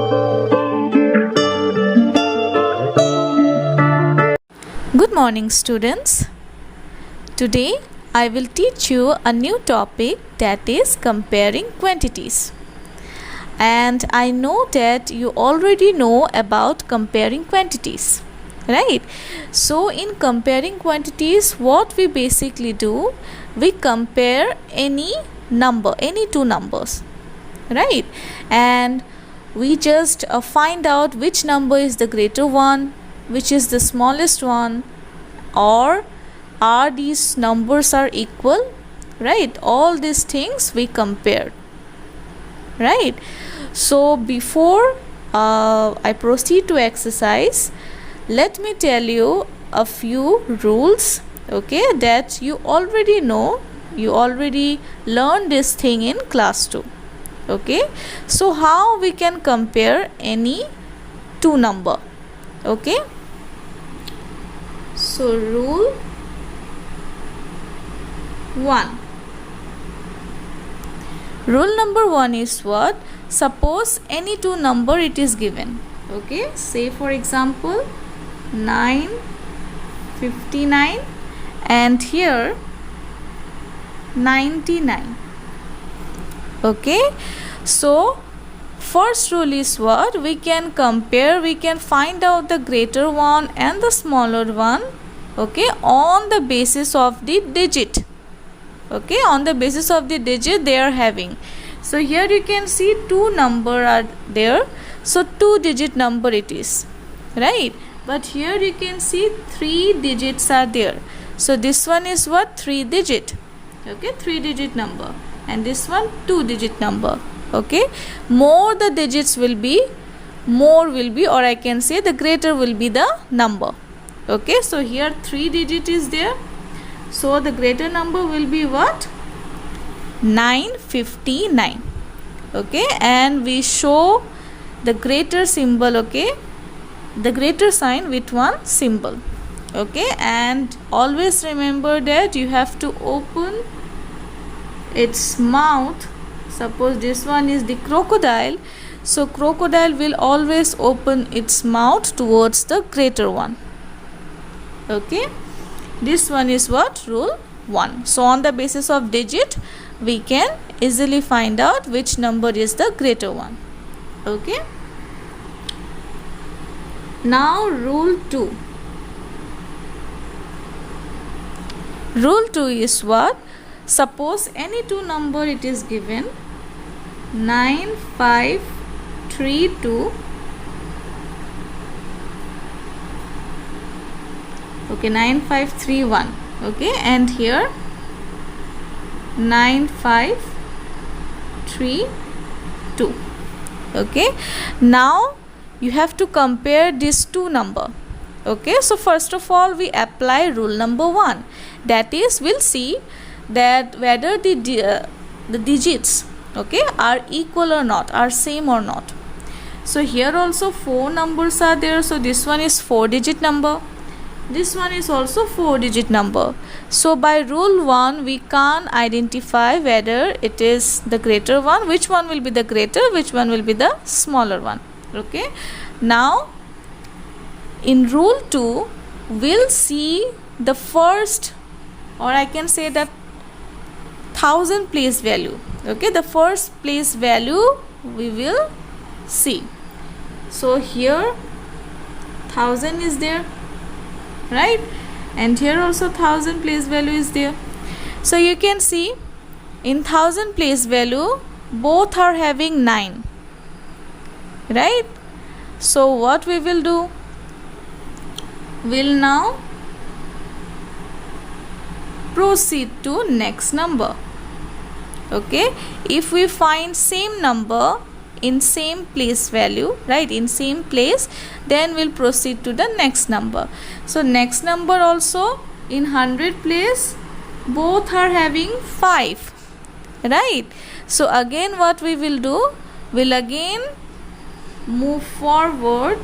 Good morning, students. Today I will teach you a new topic, that is comparing quantities. And I know that you already know about comparing quantities, right? So in comparing quantities, what we basically do, we compare any number, any two numbers, right? And we just find out which number is the greater one, which is the smallest one, or are these numbers are equal, right? All these things we compare, right? So before I proceed to exercise, let me tell you a few rules, okay, that you already know. You already learned this thing in class 2, okay? So how we can compare any two number, okay? So rule 1. Rule number 1 is what? Suppose any two number it is given, okay? Say for example 959 and here 99, okay? So first rule is what? We can compare, we can find out the greater one and the smaller one, okay, on the basis of the digit, okay, on the basis of the digit they are having. So here you can see two number are there, so 2-digit number it is, right? But here you can see 3 digits are there, so this one is what? 3-digit, okay, 3-digit number, and this one 2-digit number, okay? More the digits will be, more will be, or I can say the greater will be the number, okay? So here 3-digit is there, so the greater number will be what? 959, okay? And we show the greater symbol, okay, the greater sign with one symbol, okay? And always remember that you have to open its mouth. Suppose this one is the crocodile, so crocodile will always open its mouth towards the greater one, okay? This one is what? Rule 1. So on the basis of digit we can easily find out which number is the greater one, okay? Now rule 2. Rule 2 is what? Suppose any two number it is given 9532, okay, 9531, okay, and here 9532, okay? Now you have to compare these two number, okay? So first of all we apply rule number 1, that is we'll see that whether the digits, okay, are equal or not, are same or not. So here also 4 numbers are there, so this one is 4-digit number, this one is also 4-digit number. So by rule 1 we can identify whether it is the greater one, which one will be the greater, which one will be the smaller one, okay? Now in rule 2 we'll see the first, or I can say that 1000 place value, okay? The first place value we will see. So here 1000 is there, right? And here also 1000 place value is there. So you can see in 1000 place value both are having 9, right? So what we will do, we'll now proceed to next number, okay? If we find same number in same place value, right, in same place, then we'll proceed to the next number. So next number also in 100 place both are having 5, right? So again what we will do, we'll again move forward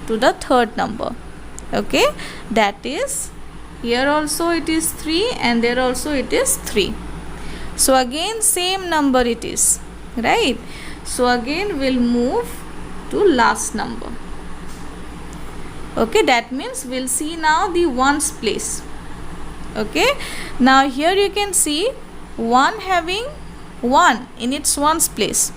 to the third number, okay? That is, here also it is 3 and there also it is 3. So again same number it is, right? So again we'll move to last number. Okay, that means we'll see now the ones place. Okay, now here you can see 1 having 1 in its ones place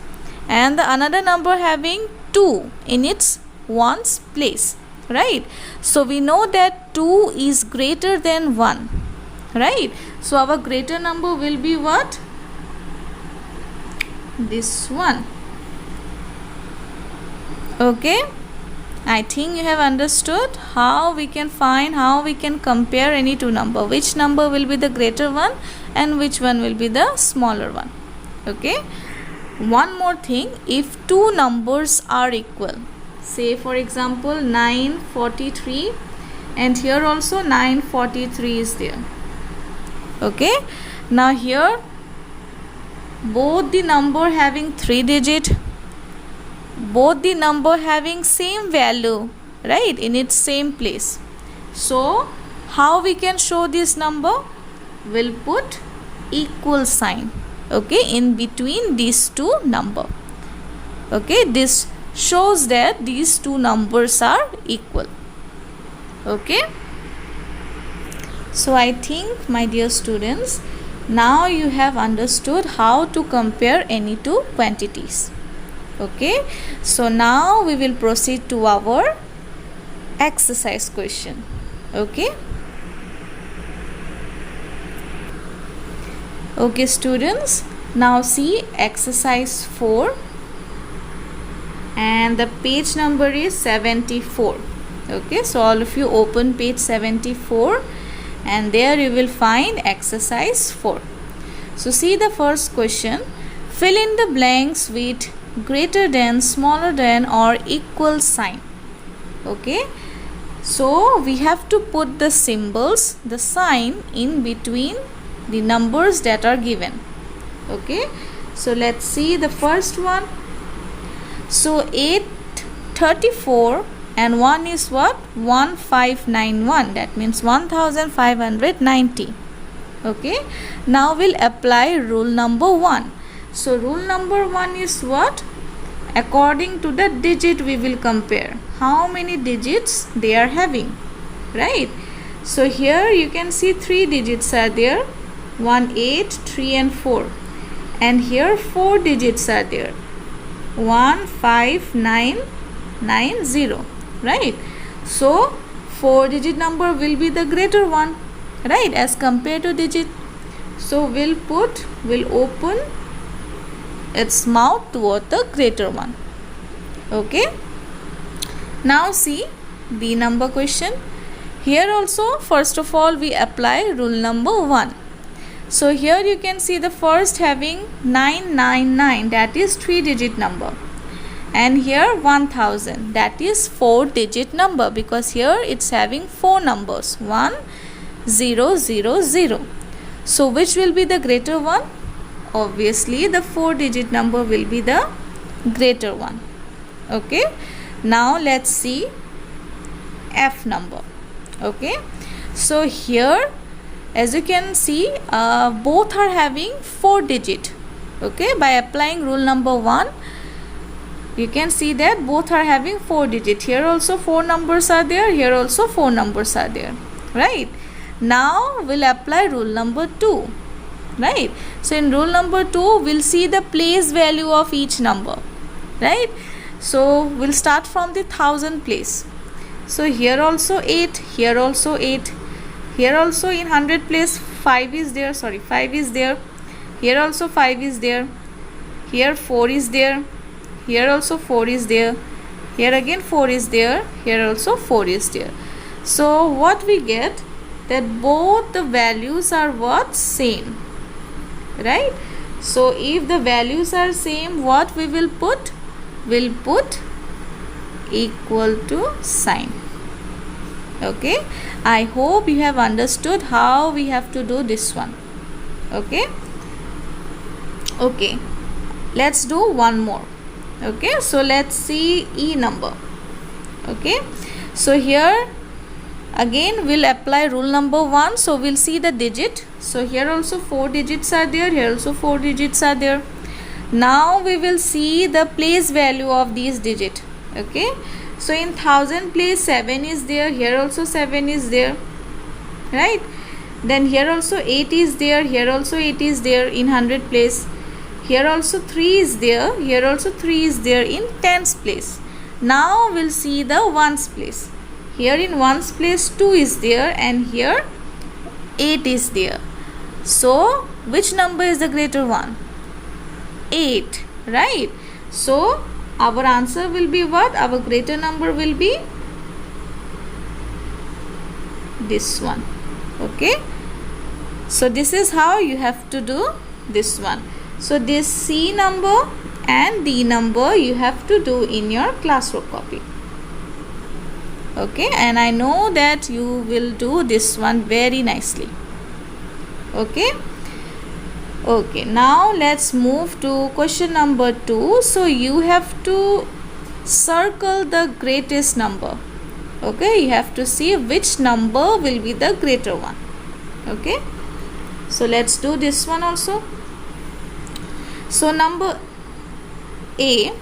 and the another number having 2 in its ones place, right? So we know that 2 is greater than 1, right? So our greater number will be what? This one. Okay, I think you have understood how we can find, how we can compare any two number, which number will be the greater one and which one will be the smaller one. Okay, one more thing, if two numbers are equal, say for example 943 and here also 943 is there. Okay, now here both the number having 3 digit, both the number having same value, right, in its same place. So how we can show this number? We'll put equal sign, okay, in between these two number. Okay, this shows that these two numbers are equal. Okay, so I think, my dear students, now you have understood how to compare any two quantities. Okay, so now we will proceed to our exercise question. Okay, okay students, now see exercise 4 and the page number is 74. Okay, so all of you open page 74 and there you will find exercise 4. So see the first question, fill in the blanks with greater than, smaller than or equal sign. Okay, so we have to put the symbols, the sign in between the numbers that are given. Okay, so let's see the first one. So 834 and 1 is what? 1591, that means 1590. Okay, now we'll apply rule number 1. So rule number 1 is what? According to the digit we will compare how many digits they are having, right? So here you can see 3 digits are there, 1, 8, 3 and 4, and here 4 digits are there, 1, 5, 9, 9, 0, right? So 4 digit number will be the greater one, right, as compared to digit. So we'll open its mouth toward the greater one. Okay, now see B number question. Here also first of all we apply rule number 1. So here you can see the first having 999, that is 3 digit number, and here 1000, that is 4 digit number, because here it's having 4 numbers, 1 0 0 0. So which will be the greater one? Obviously the 4 digit number will be the greater one. Okay, now let's see F number. Okay, so here as you can see both are having 4 digit. Okay, by applying rule number 1 you can see that both are having 4 digit. Here also 4 numbers are there, here also 4 numbers are there, right? Now we'll apply rule number 2, right? So in rule number 2 we'll see the place value of each number, right? So we'll start from the thousand place. So here also 8, here also 8, here also in 100 place 5 is there, 5 is there, here also 5 is there, here 4 is there, here also 4 is there, here again 4 is there, here also 4 is there. So what we get, that both the values are what? Same, right? So if the values are same, what we will put? We'll put equal to sign. Okay, I hope you have understood how we have to do this one. Okay, okay, let's do one more. Okay, so let's see E number. Okay, so here again we'll apply rule number 1. So we'll see the digit. So here also 4 digits are there, here also 4 digits are there. Now we will see the place value of these digit. Okay, so in thousand place 7 is there, here also 7 is there, right? Then here also 8 is there, here also 8 is there in 100 place. Here also 3 is there, here also 3 is there in tens place. Now we'll see the ones place. Here in ones place 2 is there, and here 8 is there. So which number is the greater one? 8, right? So our answer will be what? Our greater number will be this one. Okay, so this is how you have to do this one. So this C number and D number you have to do in your classwork copy. Okay, and I know that you will do this one very nicely. Okay. Okay, now let's move to question number 2. So you have to circle the greatest number. Okay, you have to see which number will be the greater one. Okay, so let's do this one also. So number A,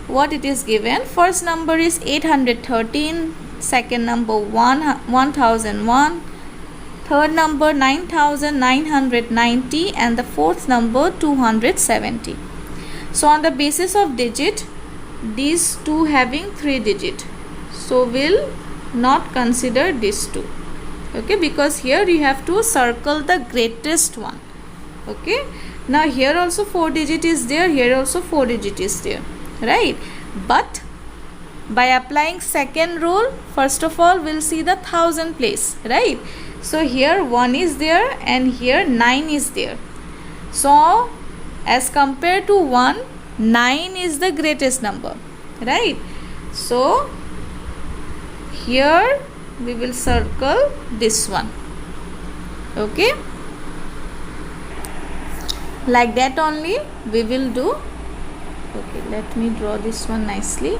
what it is given? First number is 813, second number 1001, third number 9990, and the fourth number 270. So on the basis of digit, these two having 3 digit, so we'll not consider these two. Okay, because here you have to circle the greatest one. Okay, now here also 4 digit is there, here also 4 digit is there, right? But by applying second rule, first of all we'll see the thousand place, right? So here 1 is there and here 9 is there. So as compared to 1, 9 is the greatest number, right? So here we will circle this one. Okay, like that only we will do. Okay, let me draw this one nicely.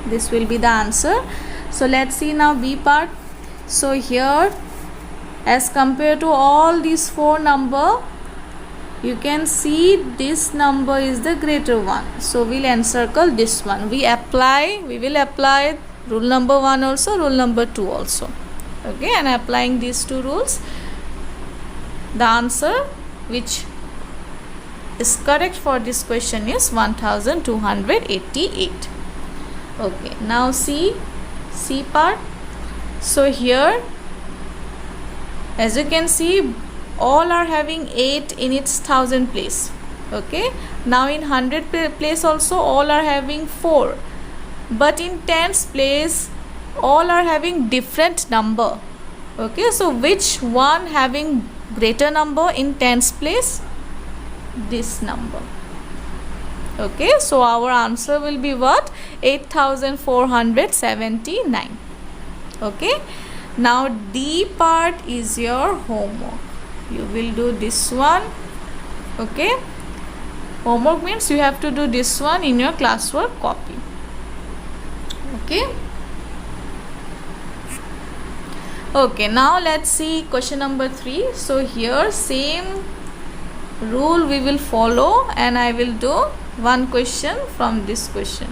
This will be the answer. So let's see now B part. So here as compared to all these 4 number, you can see this number is the greater one. So we'll encircle this one. We will apply rule number 1 also, rule number 2 also. Okay, and applying these 2 rules, the answer which is correct for this question is 1288. Okay, now C part. So here as you can see, all are having 8 in its thousand place. Okay, now in 100 place also all are having 4, but in tens place all are having different number. Okay, so which one having greater number in tens place? This number. Okay, so our answer will be what? 8479. Okay, now D part is your homework. You will do this one. Okay, homework means you have to do this one in your classwork copy. Okay. Okay, now let's see question number 3. So here same rule we will follow, and I will do one question from this question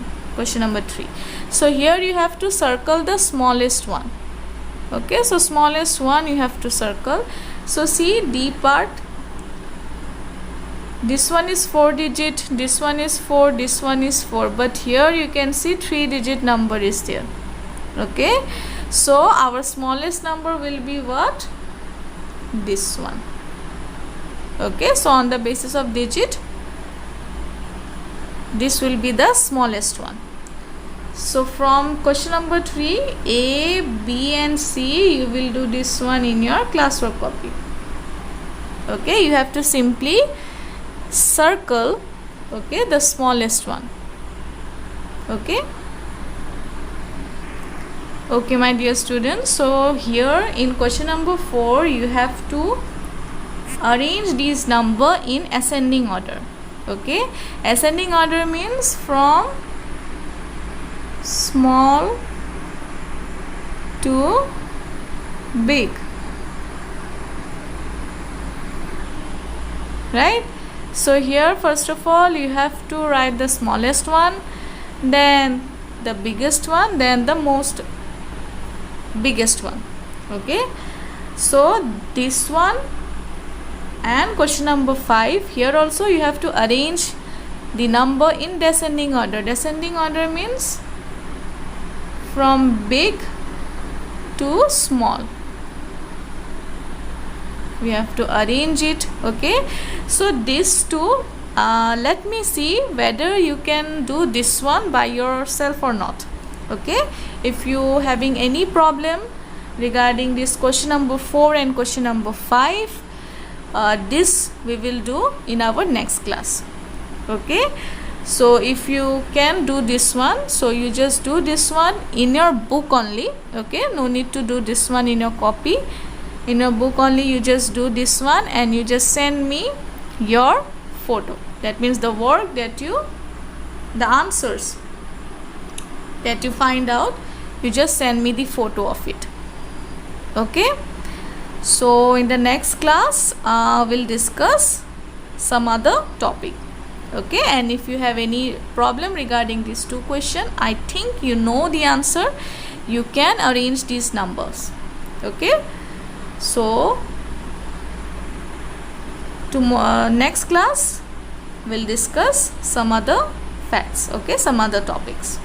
number 3. So here you have to circle the smallest one. Okay, so smallest one you have to circle. So see D part, this one is 4 digit, this one is 4, this one is 4, but here you can see 3 digit number is there. Okay, so our smallest number will be what? This one. Okay, so on the basis of digit, this will be the smallest one. So from question number 3, A, B and C, you will do this one in your classwork copy. Okay, you have to simply circle, okay, the smallest one. Okay. Okay, my dear students, so here in question number 4, you have to arrange these number in ascending order. Okay, ascending order means from small to big, right? So here first of all you have to write the smallest one, then the biggest one, then the most biggest one. Okay, so this one and question number 5, here also you have to arrange the number in descending order. Descending order means from big to small, we have to arrange it. Okay, so these two, let me see whether you can do this one by yourself or not. Okay, if you having any problem regarding this question number 4 and question number 5, this we will do in our next class. Okay, so if you can do this one, so you just do this one in your book only. Okay, no need to do this one in your copy. In your book only you just do this one, and you just send me your photo. That means the work that you, the answers that you find out, you just send me the photo of it. Okay, so in the next class we'll discuss some other topic. Okay, and if you have any problem regarding these two questions, I think you know the answer, you can arrange these numbers. Okay, so next class we'll discuss some other facts. Okay, some other topics.